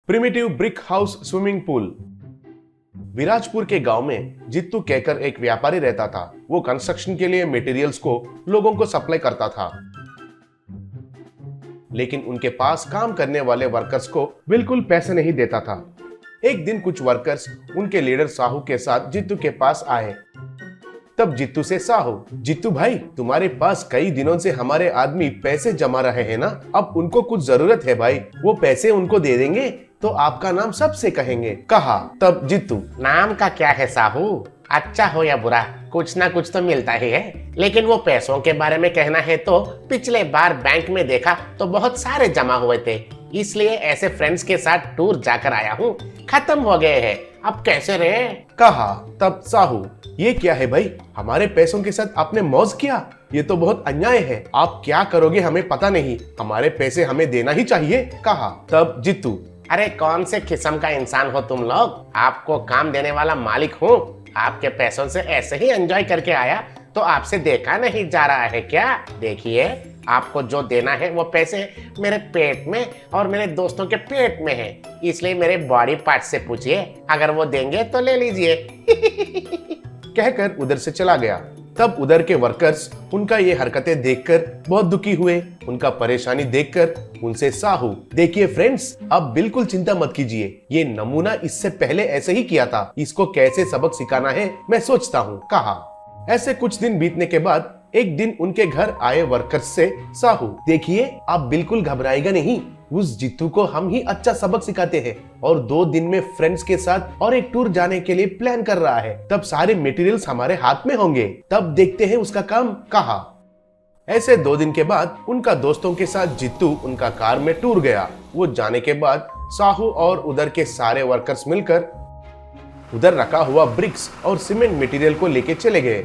Primitive brick house swimming pool. Virajpur के गांव में जित्तू कहकर एक व्यापारी रहता था। वो कंस्ट्रक्शन के लिए मटेरियल्स को लोगों को सप्लाई करता था, लेकिन उनके पास काम करने वाले वर्कर्स को बिल्कुल पैसे नहीं देता था। एक दिन कुछ वर्कर्स उनके लीडर साहू के साथ जित्तू के पास आए। तब जित्तू से साहू, जित्तू भाई, तुम्हारे पास कई दिनों से हमारे आदमी पैसे जमा रहे हैं ना, अब उनको कुछ जरूरत है भाई, वो पैसे उनको दे देंगे तो आपका नाम सबसे कहेंगे, कहा। तब जित्तू, नाम का क्या है साहू, अच्छा हो या बुरा कुछ ना कुछ तो मिलता ही है, लेकिन वो पैसों के बारे में कहना है तो पिछले बार बैंक में देखा तो बहुत सारे जमा हुए थे, इसलिए ऐसे फ्रेंड्स के साथ टूर जाकर आया हूँ, खत्म हो गए हैं, अब कैसे रे, कहा। तब साहू, ये क्या है भाई, हमारे पैसों के साथ आपने मौज किया, ये तो बहुत अन्याय है, आप क्या करोगे हमें पता नहीं, हमारे पैसे हमें देना ही चाहिए, कहा। तब जित्तू, अरे कौन से किस्म का इंसान हो तुम लोग, आपको काम देने वाला मालिक हूँ, आपके पैसों से ऐसे ही एंजॉय करके आया तो आपसे देखा नहीं जा रहा है क्या, देखिए आपको जो देना है वो पैसे मेरे पेट में और मेरे दोस्तों के पेट में है, इसलिए मेरे बॉडी पार्ट से पूछिए, अगर वो देंगे तो ले लीजिए। कहकर उधर से चला गया। तब उधर के वर्कर्स उनका ये हरकतें देखकर बहुत दुखी हुए। उनका परेशानी देखकर उनसे साहू, देखिए फ्रेंड्स, अब बिल्कुल चिंता मत कीजिए, ये नमूना इससे पहले ऐसे ही किया था, इसको कैसे सबक सिखाना है मैं सोचता हूँ, कहा। ऐसे कुछ दिन बीतने के बाद एक दिन उनके घर आए वर्कर्स से साहू, देखिए आप बिल्कुल घबराएगा नहीं, उस जित्तू को हम ही अच्छा सबक सिखाते हैं और 2 दिन में फ्रेंड्स के साथ और एक टूर जाने के लिए प्लान कर रहा है, तब सारे मटेरियल्स हमारे हाथ में होंगे, तब देखते हैं उसका काम, कहा। ऐसे 2 दिन के बाद उनका दोस्तों के साथ जित्तू उनका कार में टूर गया। वो जाने के बाद साहू और उधर के सारे वर्कर्स मिलकर उधर रखा हुआ ब्रिक्स और सीमेंट मटेरियल को लेके चले गए।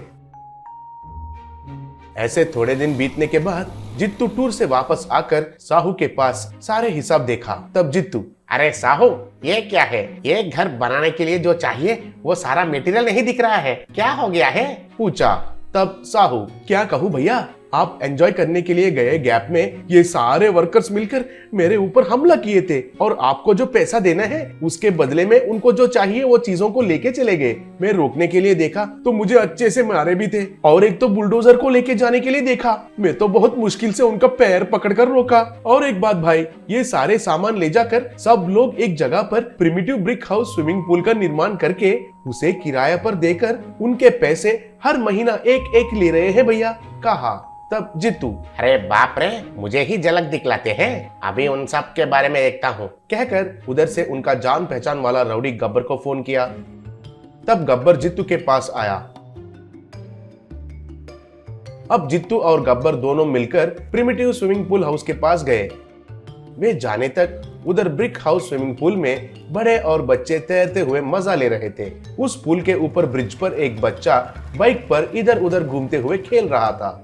ऐसे थोड़े दिन बीतने के बाद जित्तू टूर से वापस आकर साहू के पास सारे हिसाब देखा। तब जित्तू, अरे साहू, ये क्या है, ये घर बनाने के लिए जो चाहिए वो सारा मटेरियल नहीं दिख रहा है, क्या हो गया है, पूछा। तब साहू, क्या कहूँ भैया, आप एंजॉय करने के लिए गए गैप में ये सारे वर्कर्स मिलकर मेरे ऊपर हमला किए थे और आपको जो पैसा देना है उसके बदले में उनको जो चाहिए वो चीजों को लेके चले गए। मैं रोकने के लिए देखा तो मुझे अच्छे से मारे भी थे और एक तो बुलडोजर को लेके जाने के लिए देखा, मैं तो बहुत मुश्किल से उनका पैर पकड़कर रोका। और एक बात भाई, ये सारे सामान ले जाकर सब लोग एक जगह पर primitive brick house swimming pool का निर्माण करके उसे किराया पर देकर उनके पैसे हर महीना एक एक ले रहे हैं भैया, कहा। तब जित्तू, अरे बाप रे, मुझे ही झलक दिखलाते हैं, अभी उन सब के बारे में देखता हूँ, कहकर उधर से उनका जान पहचान वाला रउडी गब्बर को फोन किया। तब गब्बर जित्तू के पास आया। अब जित्तू और गब्बर दोनों मिलकर प्रिमिटिव स्विमिंग पूल हाउस के पास गए। वे जाने तक उधर ब्रिक हाउस स्विमिंग पूल में बड़े और बच्चे तैरते हुए मजा ले रहे थे। उस पूल के ऊपर ब्रिज पर एक बच्चा बाइक पर इधर उधर घूमते हुए खेल रहा था।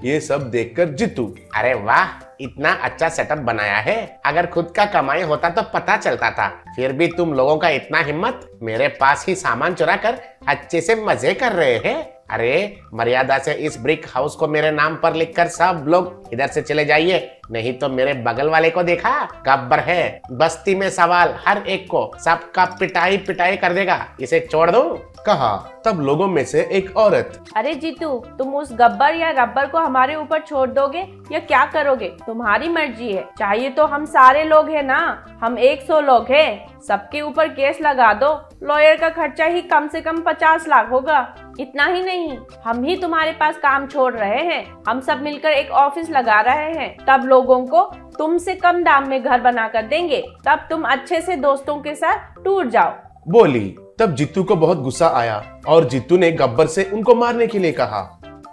ये सब देखकर जित्तू, अरे वाह, इतना अच्छा सेटअप बनाया है, अगर खुद का कमाई होता तो पता चलता था, फिर भी तुम लोगों का इतना हिम्मत, मेरे पास ही सामान चुरा कर अच्छे से मजे कर रहे हैं। अरे मर्यादा से इस ब्रिक हाउस को मेरे नाम पर लिखकर सब लोग इधर से चले जाइए, नहीं तो मेरे बगल वाले को देखा, गब्बर है, बस्ती में सवाल हर एक को सबका पिटाई पिटाई कर देगा, इसे छोड़ दो, कहा। तब लोगों में से एक औरत, अरे जीतू, तुम उस गब्बर या रब्बर को हमारे ऊपर छोड़ दोगे या क्या करोगे, तुम्हारी मर्जी है, चाहिए तो हम सारे लोग हैं ना, हम 100 लोग हैं, सबके ऊपर केस लगा दो, लॉयर का खर्चा ही कम से कम 50 लाख होगा, इतना ही नहीं, हम ही तुम्हारे पास काम छोड़ रहे हैं, हम सब मिलकर एक ऑफिस लगा रहे हैं, तब लोगों को तुमसे कम दाम में घर बना कर देंगे, तब तुम अच्छे से दोस्तों के साथ टूर जाओ, बोली। तब जित्तू को बहुत गुस्सा आया और जित्तू ने गब्बर से उनको मारने के लिए कहा।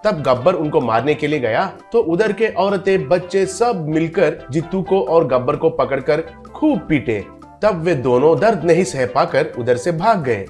तब गब्बर उनको मारने के लिए गया तो उधर के औरतें बच्चे सब मिलकर जित्तू को और गब्बर को पकड़कर खूब पीटे। तब वे दोनों दर्द नहीं सह पाकर उधर से भाग गए।